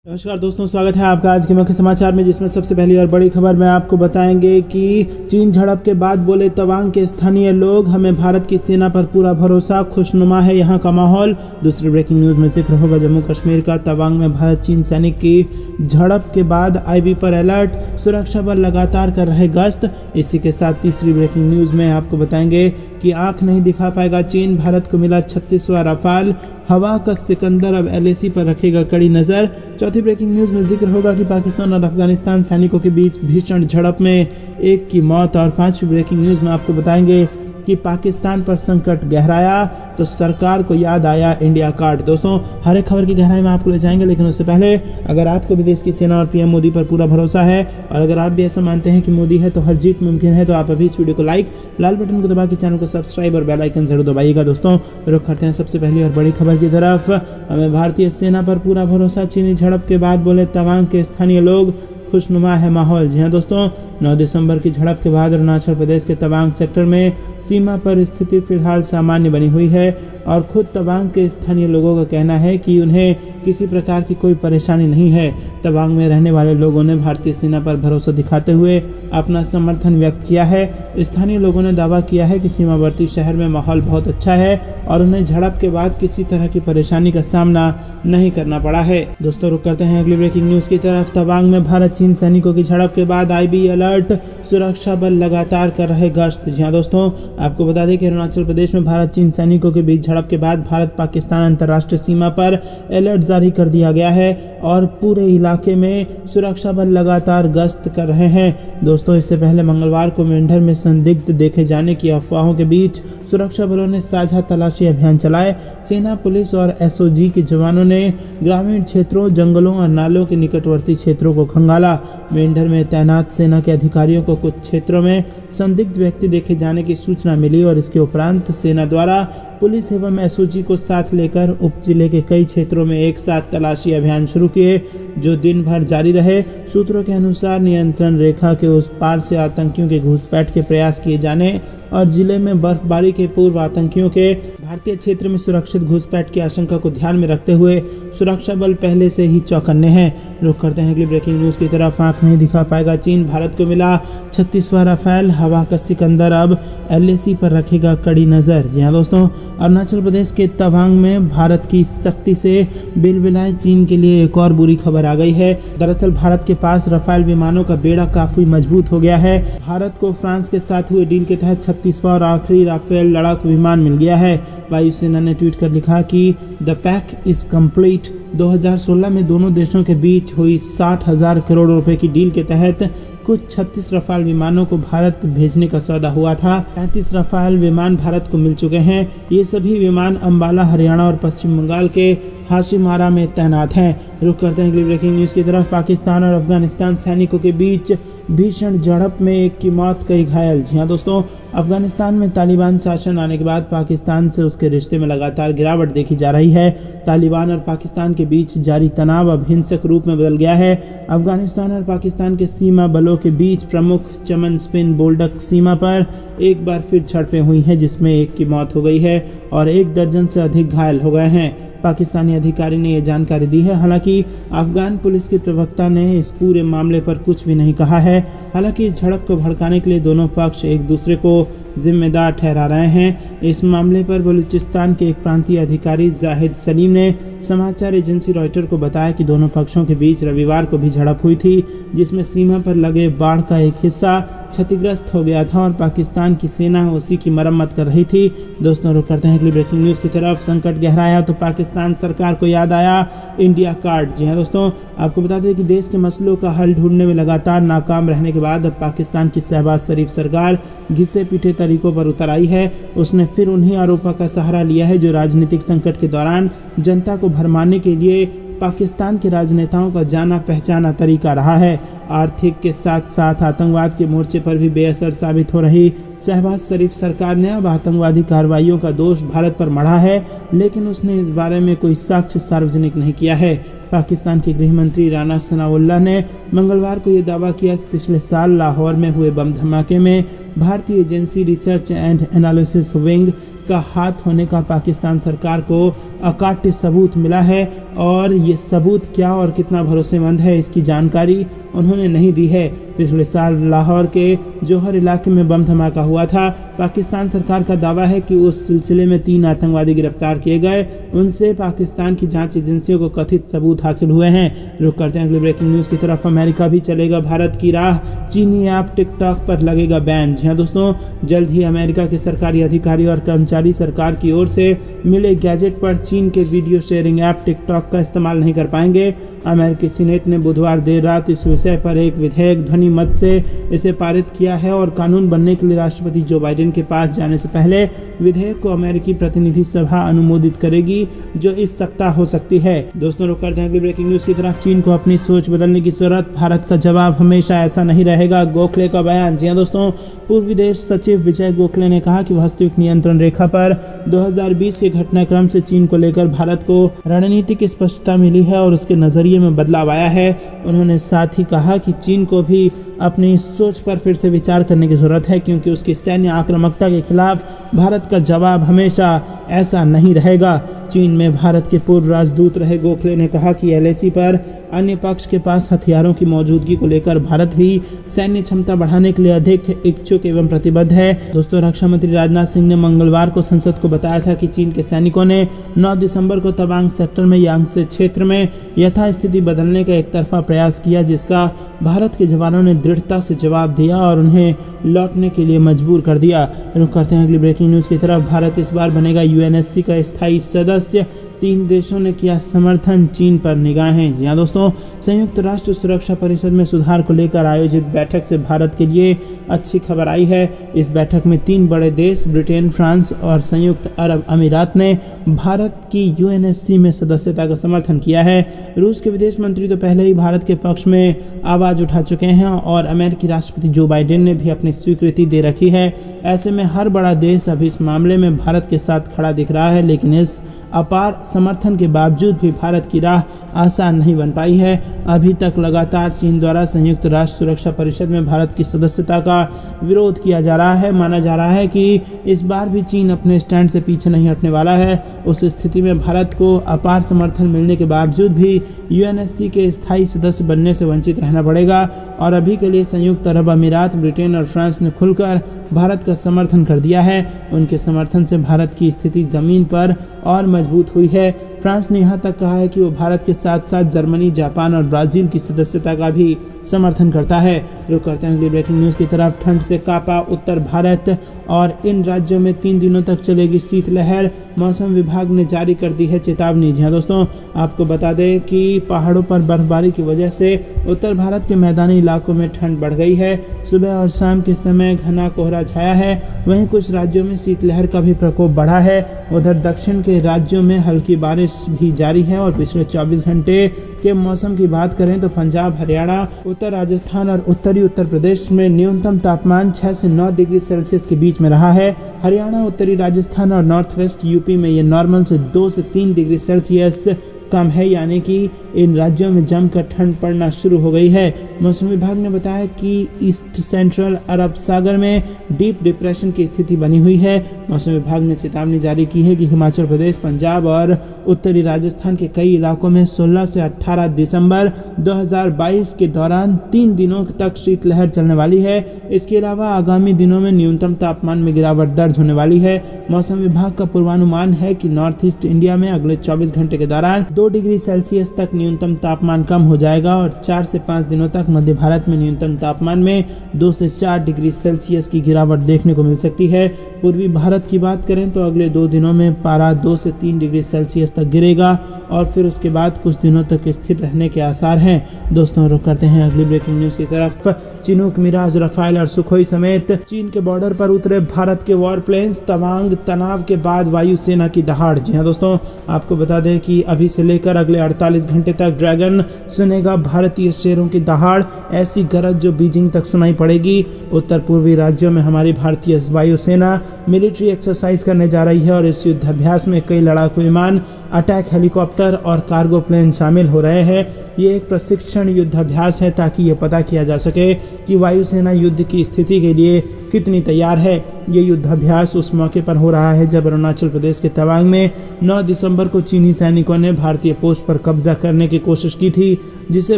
नमस्कार दोस्तों, स्वागत है आपका आज के मुख्य समाचार में, जिसमें सबसे पहली और बड़ी खबर में आपको बताएंगे कि चीन झड़प के बाद बोले तवांग के स्थानीय लोग, हमें भारत की सेना पर पूरा भरोसा, खुशनुमा है यहां का माहौल। दूसरी ब्रेकिंग न्यूज में जिक्र होगा जम्मू कश्मीर का। तवांग में भारत चीन सैनिक की झड़प के बाद आईबी पर अलर्ट, सुरक्षा बल लगातार कर रहे गश्त। इसी के साथ तीसरी ब्रेकिंग न्यूज में आपको बताएंगे कि आंख नहीं दिखा पाएगा चीन, भारत को मिला 36वां राफाल, हवा का सिकंदर अब एलएसी पर रखेगा कड़ी नज़र। चौथी ब्रेकिंग न्यूज़ में जिक्र होगा कि पाकिस्तान और अफगानिस्तान सैनिकों के बीच भीषण झड़प में एक की मौत। और पांचवी ब्रेकिंग न्यूज़ में आपको बताएंगे कि पाकिस्तान पर संकट गहराया तो सरकार को याद आया इंडिया कार्ड। दोस्तों, हर एक खबर की गहराई में आपको ले जाएंगे, लेकिन उससे पहले अगर आपको भी देश की सेना और पीएम मोदी पर पूरा भरोसा है और अगर आप भी ऐसा मानते हैं कि मोदी है तो हर जीत मुमकिन है, तो आप अभी इस वीडियो को लाइक, लाल बटन को दबा के चैनल को सब्सक्राइब और बेल आइकन जरूर दबाइएगा। दोस्तों, रुख करते हैं सबसे पहली और बड़ी खबर की तरफ। हमें भारतीय सेना पर पूरा भरोसा, चीनी झड़प के बाद बोले तवांग के स्थानीय लोग, खुशनुमा है माहौल। जी हाँ दोस्तों, 9 दिसंबर की झड़प के बाद अरुणाचल प्रदेश के तवांग सेक्टर में सीमा पर स्थिति फिलहाल सामान्य बनी हुई है और खुद तवांग के स्थानीय लोगों का कहना है कि उन्हें किसी प्रकार की कोई परेशानी नहीं है। तवांग में रहने वाले लोगों ने भारतीय सेना पर भरोसा दिखाते हुए अपना समर्थन व्यक्त किया है। स्थानीय लोगों ने दावा किया है कि सीमावर्ती शहर में माहौल बहुत अच्छा है और उन्हें झड़प के बाद किसी तरह की परेशानी का सामना नहीं करना पड़ा है। दोस्तों, रुक करते हैं अगली ब्रेकिंग न्यूज़ की तरफ। तवांग में भारत चीन सैनिकों की झड़प के बाद आईबी अलर्ट, सुरक्षा बल लगातार कर रहे गश्त। जी हाँ दोस्तों, आपको बता दें कि अरुणाचल प्रदेश में भारत चीन सैनिकों के बीच झड़प के बाद भारत पाकिस्तान अंतर्राष्ट्रीय सीमा पर अलर्ट जारी कर दिया गया है और पूरे इलाके में सुरक्षा बल लगातार गश्त कर रहे हैं। दोस्तों, इससे पहले मंगलवार को मेंढर में संदिग्ध देखे जाने की अफवाहों के बीच सुरक्षा बलों ने साझा तलाशी अभियान चलाए। सेना, पुलिस और एसओजी के जवानों ने ग्रामीण क्षेत्रों, जंगलों और नालों के निकटवर्ती क्षेत्रों को खंगाला। मेंढर में तैनात सेना के अधिकारियों को कुछ क्षेत्रों में संदिग्ध व्यक्ति देखे जाने की सूचना मिली और इसके उपरांत सेना द्वारा पुलिस एवं एसओजी को साथ लेकर उप जिले के कई क्षेत्रों में एक साथ तलाशी अभियान शुरू किए, जो दिन भर जारी रहे। सूत्रों के अनुसार नियंत्रण रेखा के उस पार से आतंकियों के घुसपैठ के प्रयास किए जाने और जिले में बर्फबारी के पूर्व आतंकियों के भारतीय क्षेत्र में सुरक्षित घुसपैठ की आशंका को ध्यान में रखते हुए सुरक्षा बल पहले से ही चौकन्ने हैं। रुक करते हैं अगली ब्रेकिंग न्यूज़ की तरफ। आंख नहीं दिखा पाएगा चीन, भारत को मिला 36वां राफेल, हवा का सिकंदर अब एलएसी पर रखेगा कड़ी नज़र। जी हाँ दोस्तों, अरुणाचल प्रदेश के तवांग में भारत की सख्ती से बिलबिलाए चीन के लिए एक और बुरी खबर आ गई है। दरअसल भारत के पास राफेल विमानों का बेड़ा काफी मजबूत हो गया है। भारत को फ्रांस के साथ हुए डील के तहत 36वां और आखिरी राफेल लड़ाकू विमान मिल गया है। वायुसेना ने ट्वीट कर लिखा कि द पैक इज कंप्लीट। 2016 में दोनों देशों के बीच हुई 60,000 करोड़ रुपए की डील के तहत कुछ 36 रफाल विमानों को भारत भेजने का सौदा हुआ था। 35 रफाल विमान भारत को मिल चुके हैं। ये सभी विमान अंबाला, हरियाणा और पश्चिम बंगाल के हाशिमारा में तैनात हैं। रुक करते हैं अगली ब्रेकिंग न्यूज़ की तरफ। पाकिस्तान और अफगानिस्तान सैनिकों के बीच भीषण झड़प में एक की मौत, कई घायल। जी हाँ दोस्तों, अफगानिस्तान में तालिबान शासन आने के बाद पाकिस्तान से उसके रिश्ते में लगातार गिरावट देखी जा रही है। तालिबान और पाकिस्तान के बीच जारी तनाव अब हिंसक रूप में बदल गया है। अफगानिस्तान और पाकिस्तान के सीमा बलों के बीच प्रमुख चमन स्पिन बोल्डक सीमा पर एक बार फिर झड़पें हुई हैं, जिसमें एक की मौत हो गई है और 1 दर्जन से अधिक घायल हो गए हैं। पाकिस्तानी अधिकारी ने यह जानकारी दी है। हालांकि अफगान पुलिस के प्रवक्ता ने इस पूरे मामले पर कुछ भी नहीं कहा है। हालांकि इस झड़प को भड़काने के लिए दोनों पक्ष एक दूसरे को जिम्मेदार ठहरा रहे हैं। इस मामले पर बलूचिस्तान के एक प्रांतीय अधिकारी जाहिद सलीम ने समाचार एजेंसी रॉयटर को बताया कि दोनों पक्षों के बीच रविवार को भी झड़प हुई थी, जिसमें सीमा पर लगे बाढ़ का एक हिस्सा क्षतिग्रस्त हो गया था और पाकिस्तान की सेना उसी की मरम्मत कर रही थी। दोस्तों, रुक करते हैं अगली ब्रेकिंग न्यूज़ की तरफ। संकट गहराया तो पाकिस्तान सरकार को याद आया इंडिया कार्ड। जी हाँ दोस्तों, आपको बता दें कि देश के मसलों का हल ढूंढने में लगातार नाकाम रहने के बाद अब पाकिस्तान की शहबाज शरीफ सरकार घिसे पीटे तरीकों पर उतर आई है। उसने फिर उन्हीं आरोपों का सहारा लिया है जो राजनीतिक संकट के दौरान जनता को भरमाने के लिए पाकिस्तान के राजनेताओं का जाना पहचाना तरीका रहा है। आर्थिक के साथ साथ आतंकवाद के मोर्चे पर भी बेअसर साबित हो रही शहबाज शरीफ सरकार ने अब आतंकवादी कार्रवाइयों का दोष भारत पर मढ़ा है, लेकिन उसने इस बारे में कोई साक्ष्य सार्वजनिक नहीं किया है। पाकिस्तान के गृह मंत्री राना सनाउल्लाह ने मंगलवार को यह दावा किया कि पिछले साल लाहौर में हुए बम धमाके में भारतीय agency research and analysis wing का हाथ होने का पाकिस्तान सरकार को अकाट्य सबूत मिला है और ये सबूत क्या और कितना भरोसेमंद है इसकी जानकारी उन्होंने नहीं दी है। पिछले साल लाहौर के जौहर इलाके में बम धमाका हुआ था। पाकिस्तान सरकार का दावा है कि उस सिलसिले में 3 आतंकवादी गिरफ्तार किए गए। उनसे पाकिस्तान की जांच एजेंसियों को कथित सबूत हासिल हुए हैं। रुक करते हैं अगली ब्रेकिंग न्यूज़ की तरफ। अमेरिका भी चलेगा भारत की राह, चीनी ऐप टिकटॉक पर लगेगा बैन। जी हाँ दोस्तों, जल्द ही अमेरिका के सरकारी अधिकारी और कर्मचारी सरकार की ओर से मिले गैजेट पर चीन के वीडियो शेयरिंग ऐप टिकटॉक का इस्तेमाल नहीं कर पाएंगे। अमेरिकी सीनेट ने बुधवार देर रात इस विषय पर एक विधेयक ध्वनि मत से इसे पारित किया है और कानून बनने के लिए राष्ट्रपति जो बाइडेन के पास जाने से पहले विधेयक को अमेरिकी प्रतिनिधि सभा अनुमोदित करेगी, जो इस सप्ताह हो सकती है। दोस्तों, रुक करते हैं अगली ब्रेकिंग न्यूज़ की तरफ। चीन को अपनी सोच बदलने की जरूरत, भारत का जवाब हमेशा ऐसा नहीं रहेगा, गोखले का बयान। जी हाँ दोस्तों, पूर्व विदेश सचिव विजय गोखले ने कहा कि वास्तविक नियंत्रण रेखा पर 2020 के घटनाक्रम से चीन को लेकर भारत को रणनीतिक स्पष्टता मिली है और उसके नजरिए में बदलाव आया है। उन्होंने साथ ही कहा कि चीन को भी अपनी सोच पर फिर से विचार करने की जरूरत है, क्योंकि उसकी सैन्य आक्रामकता के खिलाफ भारत का जवाब हमेशा ऐसा नहीं रहेगा। चीन में भारत के पूर्व राजदूत रहे गोखले ने कहा कि एलएसी पर अन्य पक्ष के पास हथियारों की मौजूदगी को लेकर भारत भी सैन्य क्षमता बढ़ाने के लिए अधिक इच्छुक एवं प्रतिबद्ध है। दोस्तों, रक्षा मंत्री राजनाथ सिंह ने मंगलवार को संसद को बताया था कि चीन के सैनिकों ने 9 दिसंबर को तवांग सेक्टर में यांगत्से क्षेत्र में यथास्थिति बदलने का एक तरफा प्रयास किया, जिसका भारत के जवानों ने दृढ़ता से जवाब दिया और उन्हें लौटने के लिए मजबूर कर दिया। रुक करते हैं अगली ब्रेकिंग न्यूज़ की तरफ। भारत इस बार बनेगा यूएनएससी का स्थायी सदस्य, 3 देशों ने किया समर्थन, चीन पर निगाहें। जी हाँ दोस्तों, संयुक्त राष्ट्र सुरक्षा परिषद में सुधार को लेकर आयोजित बैठक से भारत के लिए अच्छी खबर आई है। इस बैठक में 3 बड़े देश ब्रिटेन, फ्रांस और संयुक्त अरब अमीरात ने भारत की यूएनएससी में सदस्यता का समर्थन किया है। रूस के विदेश मंत्री तो पहले ही भारत के पक्ष में आवाज उठा चुके हैं और अमेरिकी राष्ट्रपति जो बाइडेन ने भी अपनी स्वीकृति दे रखी है। ऐसे में हर बड़ा देश अभी इस मामले में भारत के साथ खड़ा दिख रहा है, लेकिन इस अपार समर्थन के बावजूद भी भारत की राह आसान नहीं बन पाई है। अभी तक लगातार चीन द्वारा संयुक्त राष्ट्र सुरक्षा परिषद में भारत की सदस्यता का विरोध किया जा रहा है। माना जा रहा है कि इस बार भी चीन अपने स्टैंड से पीछे नहीं हटने वाला है। उस स्थिति में भारत को अपार समर्थन मिलने के बावजूद भी यूएनएससी के स्थायी सदस्य बनने से वंचित रहना पड़ेगा और अभी के लिए संयुक्त अरब अमीरात, ब्रिटेन और फ्रांस ने खुलकर भारत का समर्थन कर दिया है। उनके समर्थन से भारत की स्थिति जमीन पर और मजबूत हुई है। फ्रांस ने यहाँ तक कहा है कि वो भारत के साथ साथ जर्मनी, जापान और ब्राज़ील की सदस्यता का भी समर्थन करता है। रुक करते हैं अगली ब्रेकिंग न्यूज़ की तरफ। ठंड से कांपा उत्तर भारत और इन राज्यों में 3 दिनों तक चलेगी शीतलहर, मौसम विभाग ने जारी कर दी है चेतावनी। जी हाँ दोस्तों, आपको बता दें कि पहाड़ों पर बर्फबारी की वजह से उत्तर भारत के मैदानी इलाकों में ठंड बढ़ गई है। सुबह और शाम के समय घना कोहरा छाया है। वहीं कुछ राज्यों में शीतलहर का भी प्रकोप बढ़ा है। उधर दक्षिण के राज्यों में हल्की बारिश भी जारी है और पिछले 24 घंटे के मौसम की बात करें तो पंजाब, हरियाणा, उत्तर राजस्थान और उत्तरी उत्तर प्रदेश में न्यूनतम तापमान 6 से 9 डिग्री सेल्सियस के बीच में रहा है। हरियाणा, उत्तरी राजस्थान और नॉर्थ वेस्ट यूपी में ये नॉर्मल से 2 से 3 डिग्री सेल्सियस कम है, यानी कि इन राज्यों में जमकर ठंड पड़ना शुरू हो गई है। मौसम विभाग ने बताया कि ईस्ट सेंट्रल अरब सागर में डीप डिप्रेशन की स्थिति बनी हुई है। मौसम विभाग ने चेतावनी जारी की है कि हिमाचल प्रदेश, पंजाब और उत्तरी राजस्थान के कई इलाकों में 16 से 18 दिसंबर 2022 के दौरान 3 दिनों तक शीतलहर चलने वाली है। इसके अलावा आगामी दिनों में न्यूनतम तापमान में गिरावट दर्ज होने वाली है। मौसम विभाग का पूर्वानुमान है कि नॉर्थ ईस्ट इंडिया में अगले 24 घंटे के दौरान 2 डिग्री सेल्सियस तक न्यूनतम तापमान कम हो जाएगा और 4 से 5 दिनों तक मध्य भारत में न्यूनतम तापमान में 2 से 4 डिग्री सेल्सियस की गिरावट देखने को मिल सकती है। पूर्वी भारत की बात करें तो अगले 2 दिनों में पारा 2 से 3 डिग्री सेल्सियस तक गिरेगा और फिर उसके बाद कुछ दिनों तक स्थिर रहने के आसार हैं। दोस्तों, रुक करते हैं अगली ब्रेकिंग न्यूज़ की तरफ। चिनूक, मिराज, रफाल और सुखोई समेत चीन के बॉर्डर पर उतरे भारत के वॉर प्लेन्स, तवांग तनाव के बाद वायुसेना की दहाड़। जी हाँ दोस्तों, आपको बता दें कि अभी से लेकर अगले 48 घंटे तक ड्रैगन सुनेगा भारतीय शेरों की दहाड़, ऐसी गरज जो बीजिंग तक सुनाई पड़ेगी। उत्तर पूर्वी राज्यों में हमारी भारतीय वायुसेना मिलिट्री एक्सरसाइज करने जा रही है और इस युद्धाभ्यास में कई लड़ाकू विमान, अटैक हेलीकॉप्टर और कार्गो प्लेन शामिल हो रहे हैं। ये एक प्रशिक्षण युद्धाभ्यास है ताकि ये पता किया जा सके कि वायुसेना युद्ध की स्थिति के लिए कितनी तैयार है। ये युद्धाभ्यास उस मौके पर हो रहा है जब अरुणाचल प्रदेश के तवांग में 9 दिसंबर को चीनी सैनिकों ने भारतीय पोस्ट पर कब्जा करने की कोशिश की थी, जिसे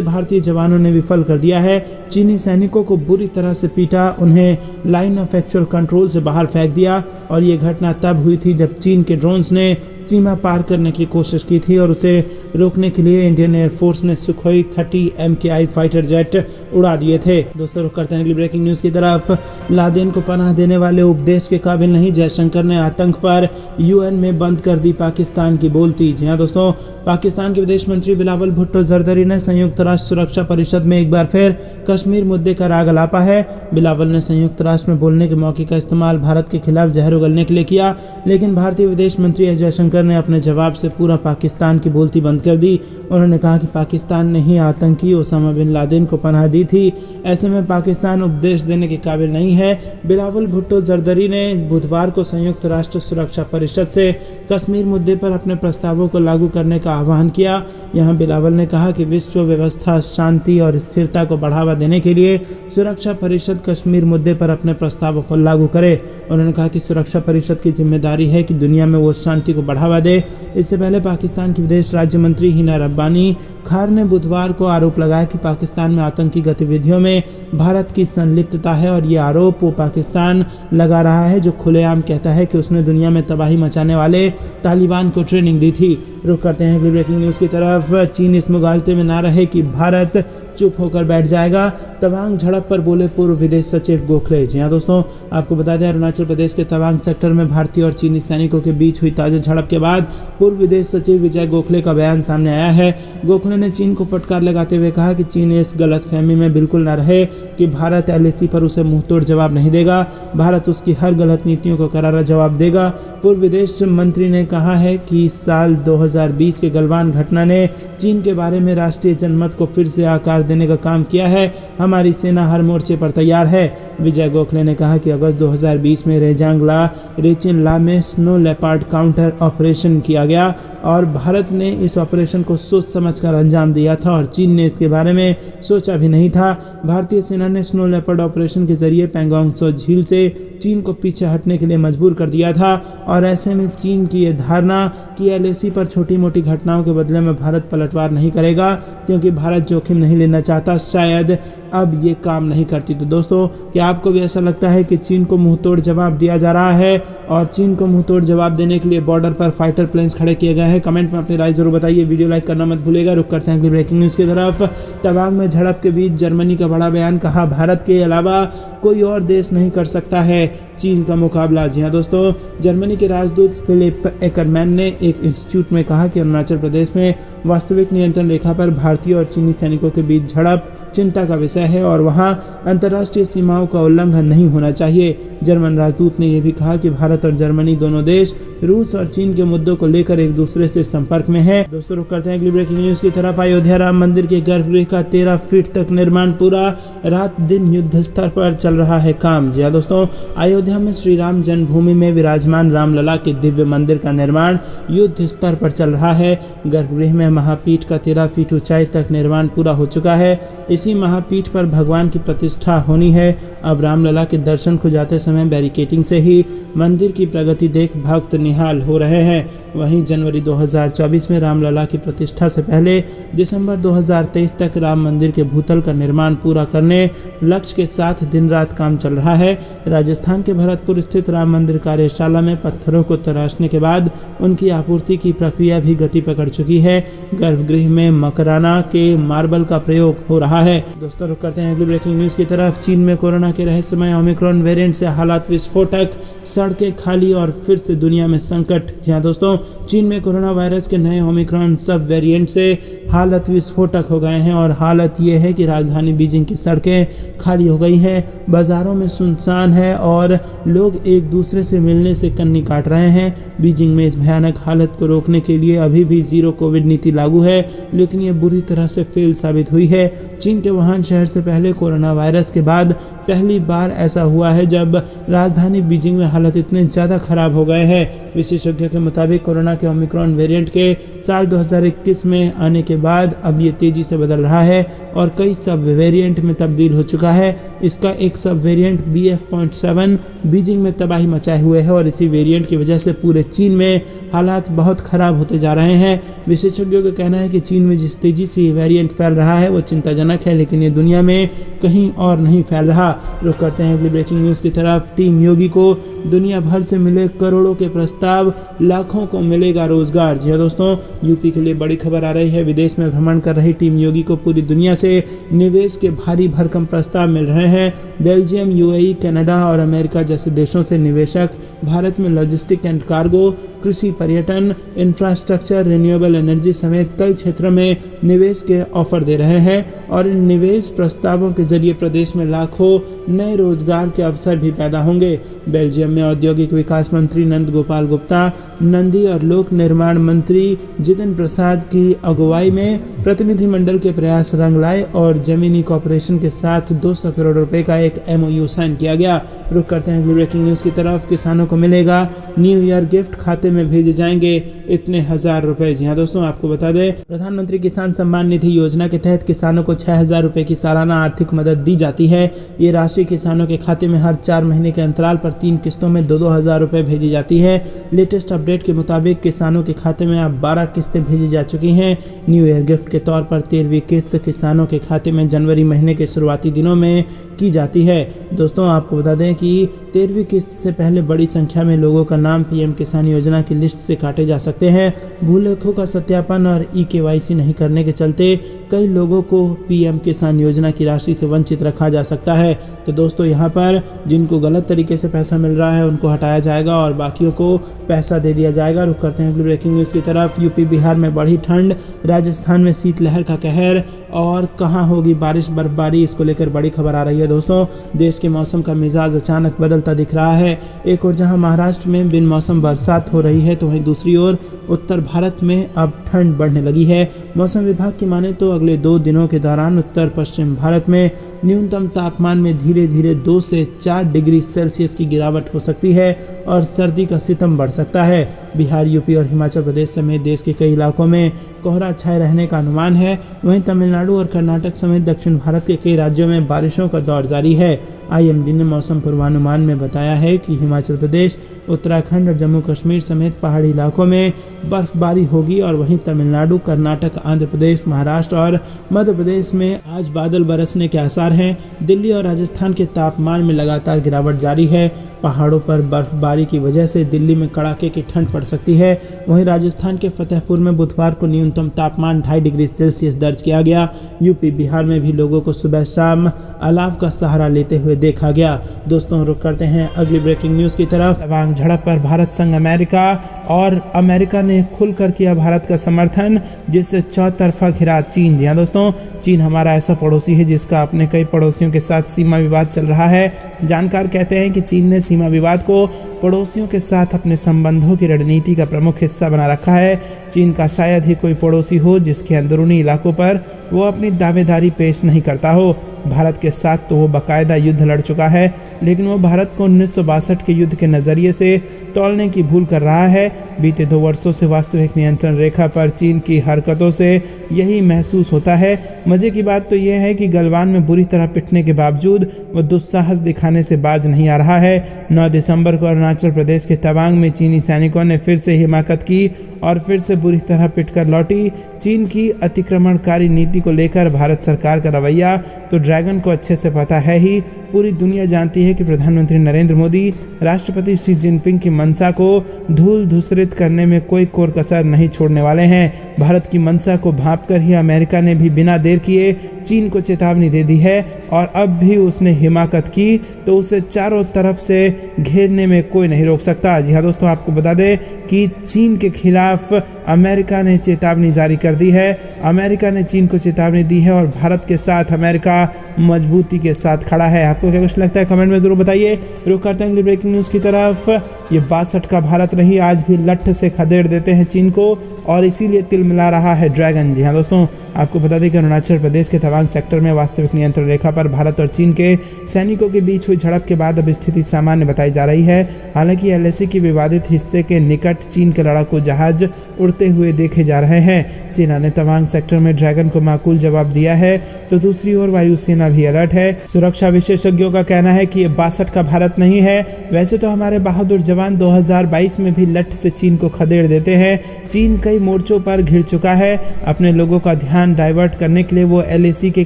भारतीय जवानों ने विफल कर दिया है। चीनी सैनिकों को बुरी तरह से पीटा, उन्हें लाइन ऑफ एक्चुअल कंट्रोल से बाहर फेंक दिया और ये घटना तब हुई थी जब चीन के ड्रोन्स ने सीमा पार करने की कोशिश की थी और उसे रोकने के लिए इंडियन एयरफोर्स ने सुखोई 30 MKI फाइटर जेट उड़ा दिए थे। दोस्तों रुक करते हैं अगली ब्रेकिंग न्यूज़ की तरफ। लादेन को पनाह देने वाले उपदेश के काबिल नहीं, जयशंकर ने आतंक पर UN में बंद कर दी पाकिस्तान की बोलती। जी हाँ दोस्तों, पाकिस्तान के विदेश मंत्री बिलावल भुट्टो जरदरी ने संयुक्त राष्ट्र सुरक्षा परिषद में एक बार फिर कश्मीर मुद्दे का राग अलापा है। बिलावल ने संयुक्त राष्ट्र में बोलने के मौके का इस्तेमाल भारत के खिलाफ जहर उगलने के लिए किया, लेकिन भारतीय विदेश मंत्री एस जयशंकर ने अपने जवाब से पूरा पाकिस्तान की बोलती बंद कर दी। उन्होंने कहा कि पाकिस्तान ने ही आतंकी ओसामा बिन लादेन को पनाह दी थी, ऐसे में पाकिस्तान उपदेश देने के काबिल नहीं है। बिलावल भुट्टो जरदरी ने बुधवार को संयुक्त राष्ट्र सुरक्षा परिषद से कश्मीर मुद्दे पर अपने प्रस्तावों को लागू करने का आह्वान किया। यहाँ बिलावल ने कहा कि विश्व व्यवस्था, शांति और स्थिरता को बढ़ावा देने के लिए सुरक्षा परिषद कश्मीर मुद्दे पर अपने प्रस्तावों को लागू करे। उन्होंने कहा कि सुरक्षा परिषद की जिम्मेदारी है कि दुनिया में वो शांति को बढ़ावा दे। इससे पहले पाकिस्तान की विदेश राज्य मंत्री हिना रब्बानी खार ने बुधवार को आरोप लगाया कि पाकिस्तान में आतंकी गतिविधियों में भारत की संलिप्तता है और ये आरोप वो पाकिस्तान लगा रहा है जो खुलेआम कहता है कि उसने दुनिया में तबाही मचाने वाले तालिबान को ट्रेनिंग दी थी। रुक करते हैं अगली ब्रेकिंग न्यूज़ की तरफ। चीन इस मुगालते में ना रहे कि भारत चुप होकर बैठ जाएगा, तवांग झड़प पर बोले पूर्व विदेश सचिव गोखले। जी हाँ दोस्तों, आपको बता दें अरुणाचल प्रदेश के तवांग सेक्टर में भारतीय और चीनी सैनिकों के बीच हुई ताज़ा झड़प के बाद पूर्व विदेश सचिव विजय गोखले का बयान सामने आया है। गोखले ने चीन को फटकार लगाते हुए कहा कि चीन इस गलतफहमी में बिल्कुल न रहे कि भारत LAC पर उसे मुंहतोड़ जवाब नहीं देगा। भारत उसकी हर गलत नीतियों को करारा जवाब देगा। पूर्व विदेश मंत्री ने कहा है कि साल 2020 के गलवान घटना ने चीन के बारे में राष्ट्रीय जनमत को फिर से आकार देने का काम किया है। हमारी सेना हर मोर्चे पर तैयार है। विजय गोखले ने कहा कि अगस्त 2020 में रेजांगला रेचिनला में स्नो लेपर्ड काउंटर ऑपरेशन किया गया और भारत ने इस ऑपरेशन को सोच समझकर अंजाम दिया था और चीन ने इसके बारे में सोचा भी नहीं था। भारतीय सेना ने स्नो लेपर्ड ऑपरेशन के जरिए पैंगोंग त्सो झील से चीन को पीछे हटने के लिए मजबूर कर दिया था और ऐसे में चीन की यह धारणा कि LAC पर छोटी मोटी घटनाओं के बदले में भारत पलटवार नहीं करेगा क्योंकि भारत जोखिम नहीं लेना चाहता, शायद अब ये काम नहीं करती। तो दोस्तों, क्या आपको भी ऐसा लगता है कि चीन को मुंहतोड़ जवाब दिया जा रहा है और चीन को मुंहतोड़ जवाब देने के लिए बॉर्डर पर फाइटर प्लेन्स खड़े किए गए हैं? कमेंट में अपनी राय जरूर बताइए। वीडियो लाइक करना मत भूलिएगा। रुक करते हैं अगली ब्रेकिंग न्यूज़ की तरफ। तवांग में झड़प के बीच जर्मनी का बड़ा बयान, कहा भारत के अलावा कोई और देश नहीं कर सकता है चीन का मुकाबला। जी हाँ दोस्तों, जर्मनी के राजदूत फिलिप एकरमैन ने एक इंस्टीट्यूट में कहा कि अरुणाचल प्रदेश में वास्तविक नियंत्रण रेखा पर भारतीय और चीनी सैनिकों के बीच झड़प चिंता का विषय है और वहां अंतर्राष्ट्रीय सीमाओं का उल्लंघन नहीं होना चाहिए। जर्मन राजदूत ने यह भी कहा कि भारत और जर्मनी दोनों देश रूस और चीन के मुद्दों को लेकर एक दूसरे से संपर्क में है। दोस्तों रुक करते हैं अगली ब्रेकिंग न्यूज़ की तरफ। अयोध्या राम मंदिर के गर्भगृह का 13 फीट तक निर्माण पूरा, रात दिन युद्ध स्तर पर चल रहा है काम। जी हाँ दोस्तों, अयोध्या में श्री राम जन्मभूमि में विराजमान रामलला के दिव्य मंदिर का निर्माण युद्ध स्तर पर चल रहा है। गर्भगृह में महापीठ का 13 फीट ऊंचाई तक निर्माण पूरा हो चुका है। इसी महापीठ पर भगवान की प्रतिष्ठा होनी है। अब रामलला के दर्शन को जाते समय बैरिकेटिंग से ही मंदिर की प्रगति देख भक्त निहाल हो रहे हैं। वहीं जनवरी 2024 में रामलला की प्रतिष्ठा से पहले दिसंबर 2023 तक राम मंदिर के भूतल का निर्माण पूरा करने लक्ष्य के साथ दिन रात काम चल रहा है। राजस्थान के भरतपुर स्थित राम मंदिर कार्यशाला में पत्थरों को तराशने के बाद उनकी आपूर्ति की प्रक्रिया भी गति पकड़ चुकी है। गर्भगृह में मकराना के मार्बल का प्रयोग हो रहा है। दोस्तों रुक करते हैं अगली ब्रेकिंग न्यूज़ की तरफ। चीन में कोरोना के रहस्यमय ओमिक्रॉन वेरिएंट से हालात विस्फोटक, सड़कें खाली और फिर से दुनिया में संकट। जी हाँ दोस्तों, चीन में कोरोना वायरस के नए ओमिक्रॉन सब वेरिएंट से हालत विस्फोटक हो गए हैं और हालत ये है कि राजधानी बीजिंग की सड़कें खाली हो गई हैं, बाजारों में सुनसान है और लोग एक दूसरे से मिलने से कन्नी काट रहे हैं। बीजिंग में इस भयानक हालत को रोकने के लिए अभी भी जीरो कोविड नीति लागू है, लेकिन ये बुरी तरह से फेल साबित हुई है। चीन के वुहान शहर से पहले कोरोना वायरस के बाद पहली बार ऐसा हुआ है जब राजधानी बीजिंग में हालत इतने ज़्यादा खराब हो गए हैं। विशेषज्ञों के मुताबिक कोरोना के ओमिक्रॉन वेरिएंट के साल 2021 में आने के बाद अब ये तेज़ी से बदल रहा है और कई सब वेरिएंट में तब्दील हो चुका है। इसका एक सब वेरिएंट BF.7 बीजिंग में तबाही मचाए हुए है और इसी वेरिएंट की वजह से पूरे चीन में हालात बहुत ख़राब होते जा रहे हैं। विशेषज्ञों का कहना है कि चीन में जिस तेज़ी से ये वेरिएंट फैल रहा है वो चिंताजनक है, लेकिन ये दुनिया में कहीं और नहीं फैल रहा। रुख करते हैं अगली ब्रेकिंग न्यूज़ की तरफ। टीम योगी को दुनिया भर से मिले करोड़ों के प्रस्ताव, लाखों को मिलेगा रोजगार। जी हाँ दोस्तों, यूपी के लिए बड़ी खबर आ रही है। विदेश में भ्रमण कर रही टीम योगी को पूरी दुनिया से निवेश के भारी भरकम प्रस्ताव मिल रहे हैं। बेल्जियम, UAE, कनाडा और अमेरिका जैसे देशों से निवेशक भारत में लॉजिस्टिक एंड कार्गो, कृषि, पर्यटन, इंफ्रास्ट्रक्चर, रिन्यूएबल एनर्जी समेत कई क्षेत्रों में निवेश के ऑफर दे रहे हैं और इन निवेश प्रस्तावों के जरिए प्रदेश में लाखों नए रोजगार के अवसर भी पैदा होंगे। बेल्जियम में औद्योगिक विकास मंत्री नंद गोपाल गुप्ता, नंदी और लोक निर्माण मंत्री जितिन प्रसाद की अगुवाई में प्रतिनिधिमंडल के प्रयास रंग लाए और जमीनी कॉर्पोरेशन के साथ 200 करोड़ रुपए का एक MOU साइन किया गया। रुक करते हैं ब्रेकिंग न्यूज़ की तरफ। किसानों को मिलेगा न्यू ईयर गिफ्ट, खाते में भेजे जाएंगे इतने 1000 रुपए। जी हाँ दोस्तों, आपको बता दें प्रधानमंत्री किसान सम्मान निधि योजना के तहत किसानों को 6000 रुपए की सालाना आर्थिक मदद दी जाती है। ये राशि किसानों के खाते में हर 4 महीने के अंतराल पर 3 किस्तों में 2-2 हज़ार रुपए भेजी जाती है। लेटेस्ट अपडेट के मुताबिक किसानों के खाते में अब 12 किस्तें भेजी जा चुकी हैं। न्यू ईयर गिफ्ट के तौर पर 13वीं किस्त किसानों के खाते में जनवरी महीने के शुरुआती दिनों में की जाती है। दोस्तों, आपको बता दें कि 13वीं किस्त से पहले बड़ी संख्या में लोगों का नाम PM किसान योजना की लिस्ट से काटे जा सकते हैं। भूलेखों का सत्यापन और EKYC नहीं करने के चलते कई लोगों को PM किसान योजना की राशि से वंचित रखा जा सकता है। तो दोस्तों, यहाँ पर जिनको गलत तरीके से पैसा मिल रहा है उनको हटाया जाएगा और बाकियों को पैसा दे दिया जाएगा। रुक करते हैं ब्रेकिंग न्यूज़ की तरफ। यूपी बिहार में बढ़ी ठंड, राजस्थान में शीतलहर का कहर और कहाँ होगी बारिश बर्फबारी, इसको लेकर बड़ी खबर आ रही है। दोस्तों, देश के मौसम का मिजाज अचानक बदलता दिख रहा है। एक और जहां महाराष्ट्र में बिन मौसम बरसात हो रही है तो वहीं दूसरी ओर उत्तर भारत में अब ठंड बढ़ने लगी है। मौसम विभाग की माने तो अगले 2 दिनों के दौरान उत्तर पश्चिम भारत में न्यूनतम तापमान में धीरे धीरे 2 से 4 डिग्री सेल्सियस की गिरावट हो सकती है और सर्दी का सितम बढ़ सकता है। बिहार, यूपी और हिमाचल प्रदेश समेत देश के कई इलाकों में कोहरा छाए रहने का अनुमान है। वहीं तमिलनाडु और कर्नाटक समेत दक्षिण भारत के कई राज्यों में बारिशों का दौर जारी है। IMD ने मौसम पूर्वानुमान में बताया है कि हिमाचल प्रदेश, उत्तराखंड और जम्मू कश्मीर समेत पहाड़ी इलाकों में बर्फबारी होगी और वहीं तमिलनाडु, कर्नाटक, आंध्र प्रदेश, महाराष्ट्र और मध्य प्रदेश में आज बादल बरसने के आसार हैं। दिल्ली और राजस्थान के तापमान में लगातार गिरावट जारी है। पहाड़ों पर बर्फबारी की वजह से दिल्ली में कड़ाके की ठंड पड़ सकती है। वहीं राजस्थान के फतेहपुर में बुधवार को न्यूनतम तापमान 2.5 डिग्री सेल्सियस दर्ज किया गया। यूपी बिहार में भी लोगों को सुबह शाम अलाव का सहारा लेते हुए देखा गया। दोस्तों, रुक करते हैं अगली ब्रेकिंग न्यूज़ की तरफ। तवांग झड़प पर भारत संग अमेरिका और अमेरिका ने खुलकर किया भारत का समर्थन, जिससे चौतरफा घिरा चीन। जी हाँ दोस्तों, चीन हमारा ऐसा पड़ोसी है जिसका अपने कई पड़ोसियों के साथ सीमा विवाद चल रहा है। जानकार कहते हैं कि चीन ने सीमा विवाद को पड़ोसियों के साथ अपने संबंधों की रणनीति का प्रमुख हिस्सा बना रखा है। चीन का शायद ही कोई पड़ोसी हो जिसके अंदरूनी इलाकों पर वो अपनी दावेदारी पेश नहीं करता हो। भारत के साथ तो वो बाकायदा युद्ध लड़ चुका है, लेकिन वो भारत को 1962 के युद्ध के नज़रिए से तौलने की भूल कर रहा है। बीते 2 वर्षों से वास्तविक नियंत्रण रेखा पर चीन की हरकतों से यही महसूस होता है। मज़े की बात तो यह है कि गलवान में बुरी तरह पिटने के बावजूद वो दुस्साहस दिखाने से बाज नहीं आ रहा है। 9 दिसंबर को अरुणाचल प्रदेश के तवांग में चीनी सैनिकों ने फिर से हिमाकत की और फिर से बुरी तरह पिटकर लौटी। चीन की अतिक्रमणकारी नीति को लेकर भारत सरकार का रवैया तो ड्रैगन को अच्छे से पता है ही। पूरी दुनिया जानती है कि प्रधानमंत्री नरेंद्र मोदी राष्ट्रपति शी जिनपिंग की मंशा को धूल धूसरित करने में कोई कोर कसर नहीं छोड़ने वाले हैं। भारत की मंशा को भांपकर ही अमेरिका ने भी बिना देर किए चीन को चेतावनी दे दी है और अब भी उसने हिमाकत की तो उसे चारों तरफ से घेरने में कोई नहीं रोक सकता। जी हाँ दोस्तों, आपको बता दें कि चीन के खिलाफ अमेरिका ने चेतावनी जारी कर दी है। अमेरिका ने चीन को चेतावनी दी है और भारत के साथ अमेरिका मजबूती के साथ खड़ा है। आपको क्या कुछ लगता है कमेंट में ज़रूर बताइए। रुक करते हैं ब्रेकिंग न्यूज़ की तरफ। ये 62 का भारत नहीं, आज भी लठ से खदेड़ देते हैं चीन को और इसीलिए तिल मिला रहा है ड्रैगन। जी हाँ दोस्तों, आपको बता दें कि अरुणाचल प्रदेश के तवांग सेक्टर में वास्तविक नियंत्रण रेखा पर भारत और चीन के सैनिकों के बीच हुई झड़प के बाद अब स्थिति सामान्य बताई जा रही है। हालांकि एलएसी के विवादित हिस्से के निकट चीन के लड़ाकू जहाज उड़ते हुए देखे जा रहे हैं। सेना ने तवांग सेक्टर में ड्रैगन को माकूल जवाब दिया है, तो दूसरी ओर वायुसेना भी अलर्ट है। सुरक्षा विशेषज्ञों का कहना है कि ये 62 का भारत नहीं है। वैसे तो हमारे बहादुर जवान 2022 में भी लठ से चीन को खदेड़ देते हैं। चीन कई मोर्चों पर घिर चुका है। अपने लोगों का ध्यान डाइवर्ट करने के लिए वो एलएसी के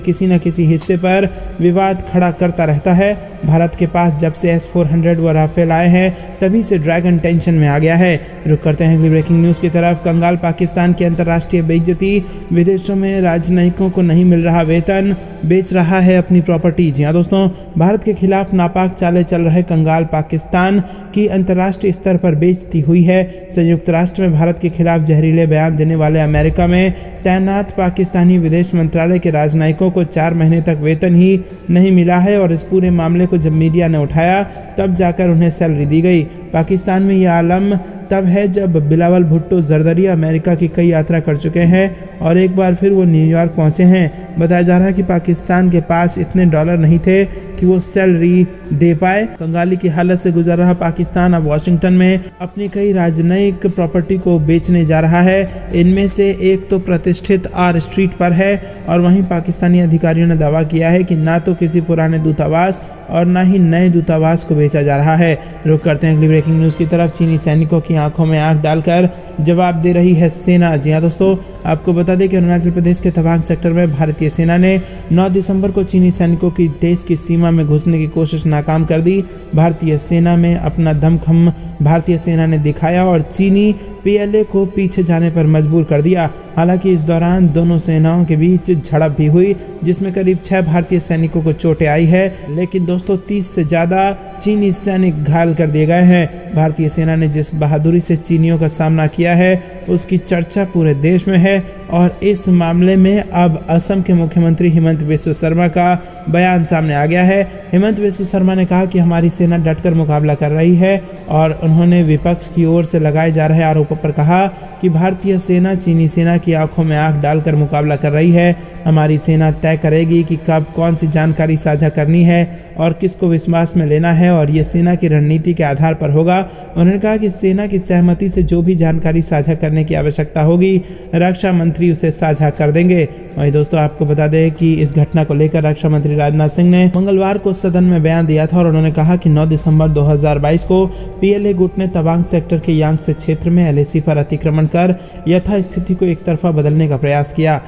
किसी न किसी हिस्से पर विवाद खड़ा करता रहता है। भारत के पास जब से S-400 व राफेल आए हैं तभी से ड्रैगन टेंशन में आ गया है। रुक करते हैं अगली ब्रेकिंग न्यूज़ की तरफ। कंगाल पाकिस्तान की अंतर्राष्ट्रीय बेइज्जती, विदेशों में राजनयिकों को नहीं मिल रहा वेतन, बेच रहा है अपनी प्रॉपर्टी। जी हाँ दोस्तों, भारत के खिलाफ नापाक चालें चल रहे कंगाल पाकिस्तान की अंतर्राष्ट्रीय स्तर पर बेइज्जती हुई है। संयुक्त राष्ट्र में भारत के खिलाफ जहरीले बयान देने वाले अमेरिका में तैनात पाकिस्तानी विदेश मंत्रालय के राजनयिकों को 4 महीने तक वेतन ही नहीं मिला है और इस पूरे मामले को जब मीडिया ने उठाया तब जाकर उन्हें सैलरी दी गई। पाकिस्तान में यह आलम तब है जब बिलावल भुट्टो जरदरी अमेरिका की कई यात्रा कर चुके हैं और एक बार फिर वो न्यूयॉर्क पहुंचे हैं। बताया जा रहा है कि पाकिस्तान के पास इतने डॉलर नहीं थे कि वो सैलरी दे पाए। कंगाली की हालत से गुजर रहा पाकिस्तान अब वॉशिंगटन में अपनी कई राजनयिक प्रॉपर्टी को बेचने जा रहा है। इनमें से एक तो प्रतिष्ठित आर स्ट्रीट पर है और वहीं पाकिस्तानी अधिकारियों ने दावा किया है कि ना तो किसी पुराने दूतावास और ना ही नए दूतावास को बेचा जा रहा है। रुक करते हैं अगली ब्रेकिंग न्यूज़ की तरफ। चीनी सैनिकों की आंखों में आंख डालकर जवाब दे रही है सेना। जी हाँ दोस्तों, आपको बता दें कि अरुणाचल प्रदेश के तवांग सेक्टर में भारतीय सेना ने 9 दिसंबर को चीनी सैनिकों की देश की सीमा में घुसने की कोशिश नाकाम कर दी। भारतीय सेना में अपना दमखम भारतीय सेना ने दिखाया और चीनी पीएलए को पीछे जाने पर मजबूर कर दिया। हालांकि इस दौरान दोनों सेनाओं के बीच झड़प भी हुई जिसमें करीब 6 भारतीय सैनिकों को चोटें आई है, लेकिन दोस्तों 30 से ज़्यादा चीनी सैनिक घायल कर दिए गए हैं। भारतीय सेना ने जिस बहादुरी से चीनियों का सामना किया है उसकी चर्चा पूरे देश में है और इस मामले में अब असम के मुख्यमंत्री हिमंत बिस्वा शर्मा का बयान सामने आ गया है। हिमंत बिस्वा शर्मा ने कहा कि हमारी सेना डटकर मुकाबला कर रही है और उन्होंने विपक्ष की ओर से लगाए जा रहे आरोपों पर कहा कि भारतीय सेना चीनी सेना की आंखों में आंख डालकर मुकाबला कर रही है। हमारी सेना तय करेगी कि कब कौन सी जानकारी साझा करनी है और किसको विश्वास में लेना है और ये सेना की रणनीति के आधार पर होगा। उन्होंने कहा कि सेना की सहमति से जो भी जानकारी साझा करने की आवश्यकता होगी रक्षा मंत्री उसे साझा कर देंगे। वहीं दोस्तों, आपको बता दें कि इस घटना को लेकर रक्षा मंत्री राजनाथ सिंह ने मंगलवार को सदन में बयान दिया था और उन्होंने कहा कि 9 दिसंबर 2022 को पीएलए गुट ने तवांग सेक्टर के यांगसे क्षेत्र में एलएसी पर अतिक्रमण कर यथास्थिति को एक तरफा बदलने का प्रयास किया।